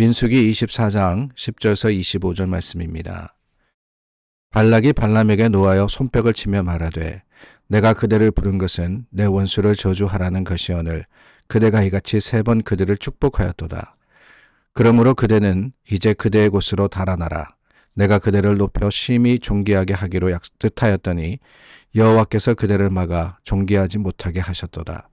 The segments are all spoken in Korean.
민수기 24장 10절에서 25절 말씀입니다. 발락이 발람에게 노하여 손뼉을 치며 말하되 내가 그대를 부른 것은 내 원수를 저주하라는 것이오늘 그대가 이같이 3번 그들을 축복하였도다. 그러므로 그대는 이제 그대의 곳으로 달아나라. 내가 그대를 높여 심히 존귀하게 하기로 뜻하였더니 여호와께서 그대를 막아 존귀하지 못하게 하셨도다.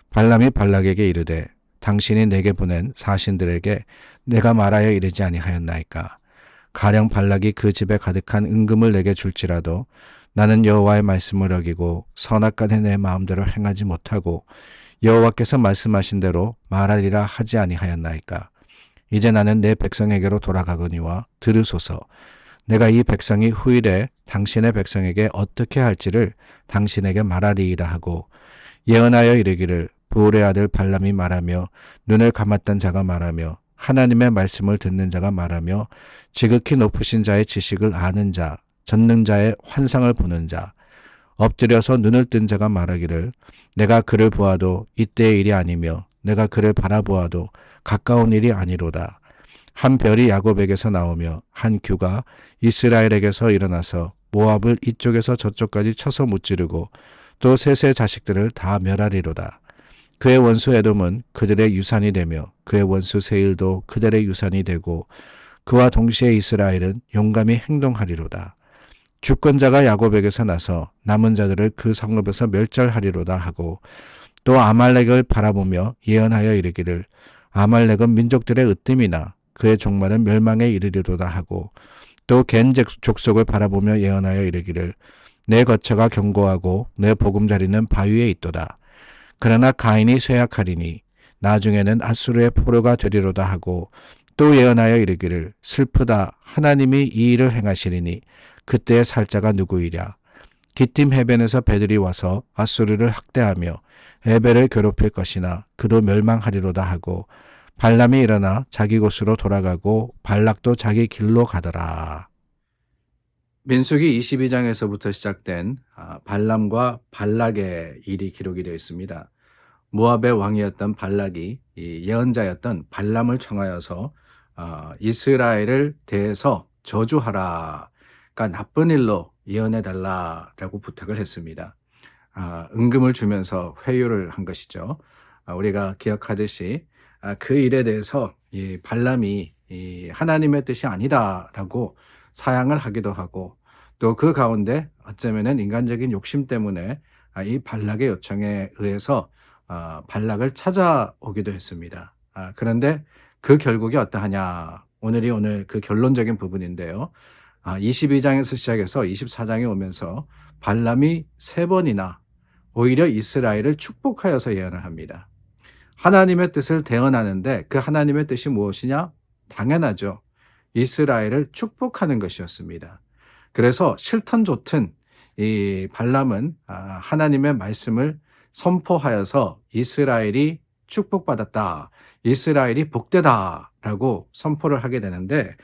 발람이 발락에게 이르되 당신이 내게 보낸 사신들에게 내가 말하여 이르지 아니하였나이까. 가령 발락이 그 집에 가득한 은금을 내게 줄지라도 나는 여호와의 말씀을 어기고 선악간에 내 마음대로 행하지 못하고 여호와께서 말씀하신 대로 말하리라 하지 아니하였나이까. 이제 나는 내 백성에게로 돌아가거니와 들으소서. 내가 이 백성이 후일에 당신의 백성에게 어떻게 할지를 당신에게 말하리이다 하고 예언하여 이르기를 부올의 아들 발람이 말하며 눈을 감았던 자가 말하며 하나님의 말씀을 듣는 자가 말하며 지극히 높으신 자의 지식을 아는 자, 전능자의 환상을 보는 자, 엎드려서 눈을 뜬 자가 말하기를 내가 그를 보아도 이때의 일이 아니며 내가 그를 바라보아도 가까운 일이 아니로다. 한 별이 야곱에게서 나오며 한 규가 이스라엘에게서 일어나서 모압을 이쪽에서 저쪽까지 쳐서 무찌르고 또 셋의 자식들을 다 멸하리로다. 그의 원수 에돔은 그들의 유산이 되며 그의 원수 세일도 그들의 유산이 되고 그와 동시에 이스라엘은 용감히 행동하리로다. 주권자가 야곱에게서 나서 남은 자들을 그 성읍에서 멸절하리로다 하고 또 아말렉을 바라보며 예언하여 이르기를 아말렉은 민족들의 으뜸이나 그의 종말은 멸망에 이르리로다 하고 또 겐 족속을 바라보며 예언하여 이르기를 내 거처가 견고하고 내 보금자리는 바위에 있도다. 그러나 가인이 쇠약하리니 나중에는 앗수르의 포로가 되리로다 하고 또 예언하여 이르기를 슬프다 하나님이 이 일을 행하시리니 그때의 살자가 누구이랴. 기띔 해변에서 배들이 와서 앗수르를 학대하며 에벨을 괴롭힐 것이나 그도 멸망하리로다 하고 발람이 일어나 자기 곳으로 돌아가고 발락도 자기 길로 가더라. 민수기 22장에서부터 시작된 발람과 발락의 일이 기록이 되어 있습니다. 모압의 왕이었던 발락이 예언자였던 발람을 청하여서 이스라엘을 대해서 저주하라, 그러니까 나쁜 일로 예언해달라라고 부탁을 했습니다. 은금을 주면서 회유를 한 것이죠. 우리가 기억하듯이 그 일에 대해서 이 발람이 하나님의 뜻이 아니다라고 사양을 하기도 하고 또 그 가운데 어쩌면은 인간적인 욕심 때문에 이 발락의 요청에 의해서 발락을 찾아오기도 했습니다. 그런데 그 결국이 어떠하냐? 오늘 그 결론적인 부분인데요. 22장에서 시작해서 24장에 오면서 발람이 3번이나 오히려 이스라엘을 축복하여서 예언을 합니다. 하나님의 뜻을 대언하는데 그 하나님의 뜻이 무엇이냐? 당연하죠. 이스라엘을 축복하는 것이었습니다. 그래서 싫든 좋든 이 발람은 하나님의 말씀을 선포하여서 이스라엘이 축복받았다, 이스라엘이 복되다라고 선포를 하게 되는데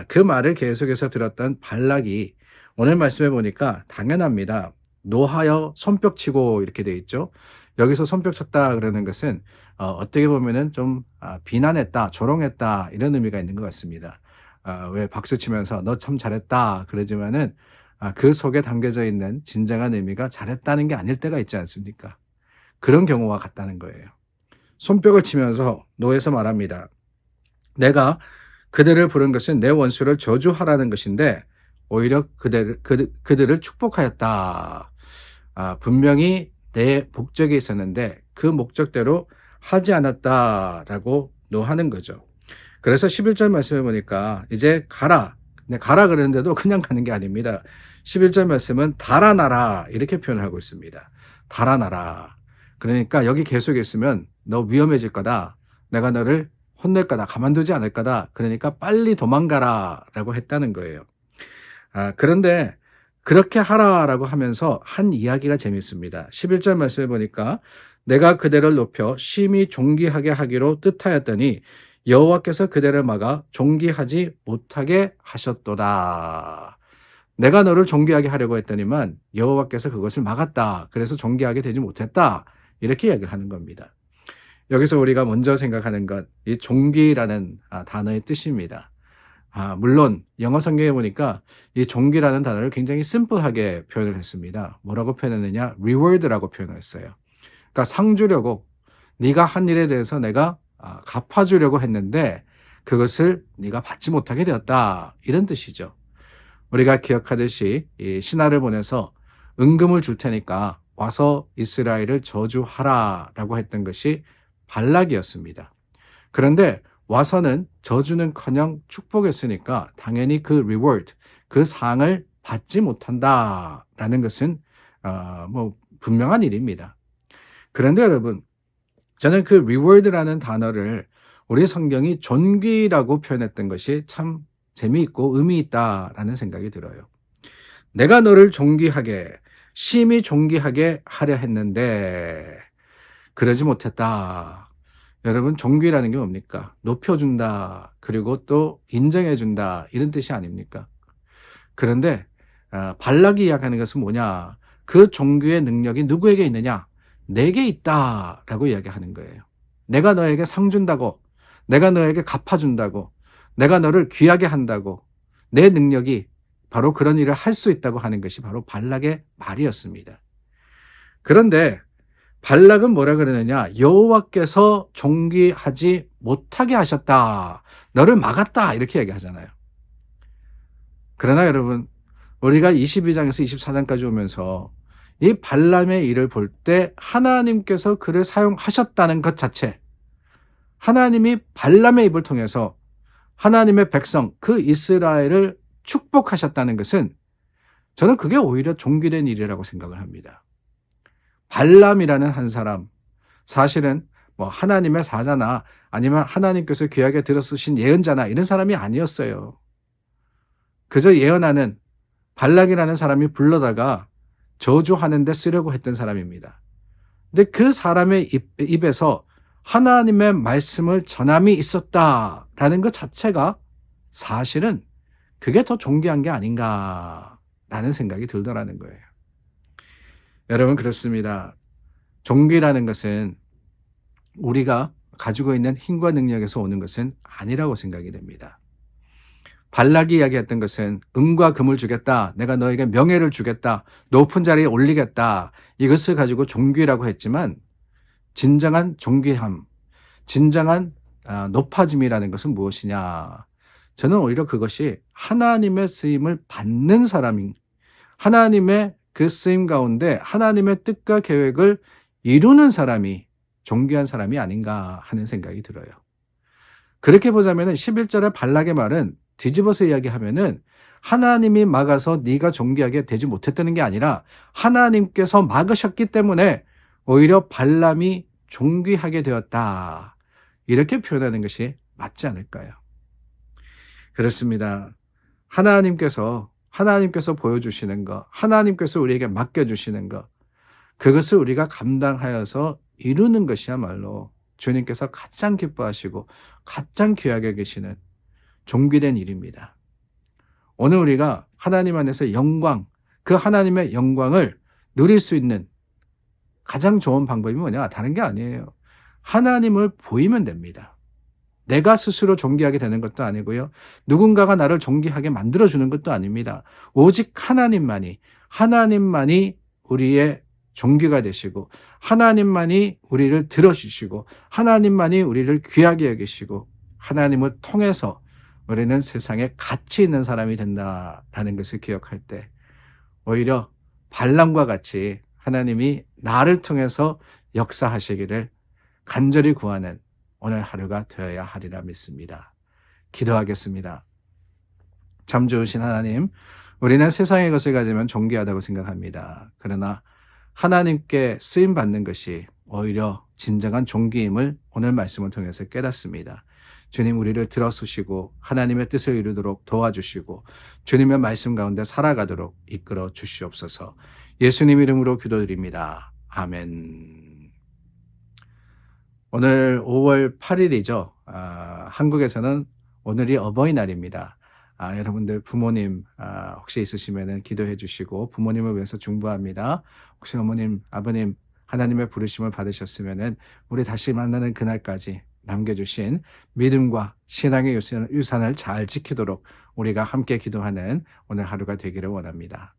그 말을 계속해서 들었던 발락이 오늘 말씀해 보니까 당연합니다. 노하여 손뼉치고 이렇게 돼 있죠. 여기서 손뼉쳤다 그러는 것은 어떻게 보면은 좀 비난했다, 조롱했다 이런 의미가 있는 것 같습니다. 왜 박수 치면서 너 참 잘했다 그러지만은 그 속에 담겨져 있는 진정한 의미가 잘했다는 게 아닐 때가 있지 않습니까? 그런 경우와 같다는 거예요. 손뼉을 치면서 노해서 말합니다. 내가 그들을 부른 것은 내 원수를 저주하라는 것인데 오히려 그들을 축복하였다. 분명히 내 목적이 있었는데 그 목적대로 하지 않았다라고 노하는 거죠. 그래서 11절 말씀해 보니까 이제 가라. 가라 그랬는데도 그냥 가는 게 아닙니다. 11절 말씀은 달아나라 이렇게 표현을 하고 있습니다. 달아나라. 그러니까 여기 계속 있으면 너 위험해질 거다. 내가 너를 혼낼 거다. 가만두지 않을 거다. 그러니까 빨리 도망가라 라고 했다는 거예요. 그런데 그렇게 하라라고 하면서 한 이야기가 재밌습니다. 11절 말씀해 보니까 내가 그대를 높여 심히 존귀하게 하기로 뜻하였더니 여호와께서 그대를 막아 존귀하지 못하게 하셨도다. 내가 너를 존귀하게 하려고 했더니만 여호와께서 그것을 막았다. 그래서 존귀하게 되지 못했다. 이렇게 이야기를 하는 겁니다. 여기서 우리가 먼저 생각하는 것, 이 종기라는 단어의 뜻입니다. 물론 영어 성경에 보니까 이 종기라는 단어를 굉장히 심플하게 표현을 했습니다. 뭐라고 표현했느냐? reward라고 표현을 했어요. 그러니까 상 주려고, 네가 한 일에 대해서 내가 갚아주려고 했는데 그것을 네가 받지 못하게 되었다, 이런 뜻이죠. 우리가 기억하듯이 이 신하를 보내서 은금을 줄 테니까 와서 이스라엘을 저주하라 라고 했던 것이 발락이었습니다. 그런데 와서는 저주는커녕 축복했으니까 당연히 그 reward, 그 상을 받지 못한다라는 것은 분명한 일입니다. 그런데 여러분, 저는 그 reward라는 단어를 우리 성경이 존귀라고 표현했던 것이 참 재미있고 의미 있다라는 생각이 들어요. 내가 너를 존귀하게, 심히 존귀하게 하려 했는데 그러지 못했다. 여러분, 존귀라는 게 뭡니까? 높여준다, 그리고 또 인정해준다, 이런 뜻이 아닙니까? 그런데 발락이 이야기하는 것은 뭐냐? 그 존귀의 능력이 누구에게 있느냐? 내게 있다라고 이야기하는 거예요. 내가 너에게 상 준다고, 내가 너에게 갚아준다고, 내가 너를 귀하게 한다고, 내 능력이 바로 그런 일을 할 수 있다고 하는 것이 바로 발락의 말이었습니다. 그런데 발락은 뭐라 그러느냐? 여호와께서 존귀하지 못하게 하셨다, 너를 막았다, 이렇게 얘기하잖아요. 그러나 여러분, 우리가 22장에서 24장까지 오면서 이 발람의 일을 볼 때 하나님께서 그를 사용하셨다는 것 자체, 하나님이 발람의 입을 통해서 하나님의 백성, 그 이스라엘을 축복하셨다는 것은 저는 그게 오히려 존귀된 일이라고 생각을 합니다. 발람이라는 한 사람, 사실은 하나님의 사자나 아니면 하나님께서 귀하게 들어 쓰신 예언자나 이런 사람이 아니었어요. 그저 예언하는 발락이라는 사람이 불러다가 저주하는 데 쓰려고 했던 사람입니다. 근데 그 사람의 입에서 하나님의 말씀을 전함이 있었다라는 것 자체가 사실은 그게 더 존귀한 게 아닌가라는 생각이 들더라는 거예요. 여러분, 그렇습니다. 존귀라는 것은 우리가 가지고 있는 힘과 능력에서 오는 것은 아니라고 생각이 됩니다. 발락이 이야기했던 것은 은과 금을 주겠다, 내가 너에게 명예를 주겠다, 높은 자리에 올리겠다, 이것을 가지고 존귀라고 했지만 진정한 존귀함, 진정한 높아짐이라는 것은 무엇이냐? 저는 오히려 그것이 하나님의 쓰임을 받는 사람인, 하나님의 그 쓰임 가운데 하나님의 뜻과 계획을 이루는 사람이 존귀한 사람이 아닌가 하는 생각이 들어요. 그렇게 보자면 11절의 발락의 말은 뒤집어서 이야기하면은 하나님이 막아서 네가 존귀하게 되지 못했다는 게 아니라 하나님께서 막으셨기 때문에 오히려 발람이 존귀하게 되었다, 이렇게 표현하는 것이 맞지 않을까요? 그렇습니다. 하나님께서 보여주시는 것, 하나님께서 우리에게 맡겨주시는 것, 그것을 우리가 감당하여서 이루는 것이야말로 주님께서 가장 기뻐하시고 가장 귀하게 계시는 존귀된 일입니다. 오늘 우리가 하나님 안에서 영광, 그 하나님의 영광을 누릴 수 있는 가장 좋은 방법이 뭐냐? 다른 게 아니에요. 하나님을 보이면 됩니다. 내가 스스로 존귀하게 되는 것도 아니고요, 누군가가 나를 존귀하게 만들어주는 것도 아닙니다. 오직 하나님만이 우리의 존귀가 되시고, 하나님만이 우리를 들어주시고, 하나님만이 우리를 귀하게 여기시고, 하나님을 통해서 우리는 세상에 가치 있는 사람이 된다라는 것을 기억할 때 오히려 발람과 같이 하나님이 나를 통해서 역사하시기를 간절히 구하는 오늘 하루가 되어야 하리라 믿습니다. 기도하겠습니다. 참 좋으신 하나님, 우리는 세상의 것을 가지면 존귀하다고 생각합니다. 그러나 하나님께 쓰임받는 것이 오히려 진정한 존귀임을 오늘 말씀을 통해서 깨닫습니다. 주님, 우리를 들어쓰시고 하나님의 뜻을 이루도록 도와주시고 주님의 말씀 가운데 살아가도록 이끌어 주시옵소서. 예수님 이름으로 기도드립니다. 아멘. 오늘 5월 8일이죠. 한국에서는 오늘이 어버이날입니다. 여러분들 부모님 혹시 있으시면 기도해 주시고 부모님을 위해서 중보합니다. 혹시 어머님, 아버님 하나님의 부르심을 받으셨으면은 우리 다시 만나는 그날까지 남겨주신 믿음과 신앙의 유산을 잘 지키도록 우리가 함께 기도하는 오늘 하루가 되기를 원합니다.